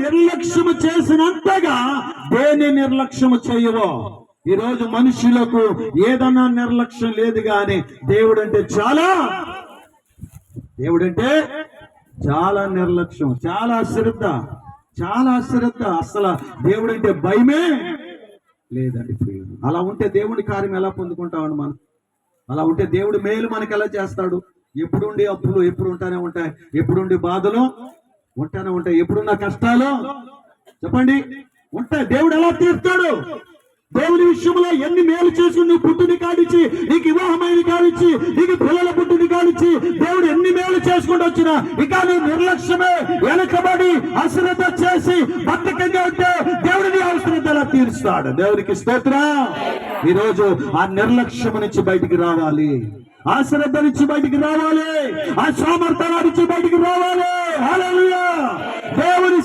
నిర్లక్ష్యము చేసినంతగా దేని నిర్లక్ష్యము చేయవో. ఈరోజు మనుషులకు ఏదన్నా నిర్లక్ష్యం లేదు, కానీ దేవుడంటే చాలా నిర్లక్ష్యం, చాలా అశ్రద్ధ. అసలు దేవుడంటే భయమే లేదండి. అలా ఉంటే దేవుడి కార్యం ఎలా పొందుకుంటామండి మనం? అలా ఉంటే దేవుడు మేలు మనకి ఎలా చేస్తాడు? ఎప్పుడుండి అప్పులు ఎప్పుడు ఉంటానే ఉంటాయి, ఎప్పుడుండి బాధలు ఉంటానే ఉంటాయి, ఎప్పుడున్న కష్టాలు చెప్పండి ఉంటాయి. దేవుడు ఎలా తీర్తాడు? దేవుని విషయంలో ఎన్ని మేలు చేసుకుని నువ్వు పుట్టుని కానిచ్చి, నీకు వివాహమైన కానిచ్చి, నీకు పిల్లల పుట్టుని కానిచ్చి, దేవుడు ఎన్ని మేలు చేసుకుంటూ వచ్చినా ఇక నువ్వు నిర్లక్ష్యమే వెనకబడి అశ్రద్ధ చేసి బద్ధకంగా ఉంటే దేవుడిని అవసరం ఎలా తీరుస్తాడు? దేవునికి స్తోత్రం. ఈరోజు ఆ నిర్లక్ష్యం నుంచి బయటికి రావాలి, ఆ శ్రద్ధ నుంచి బయటికి రావాలి, ఆ సామర్థ్యాల నుంచి బయటికి రావాలి. హల్లెలూయా. దేవుని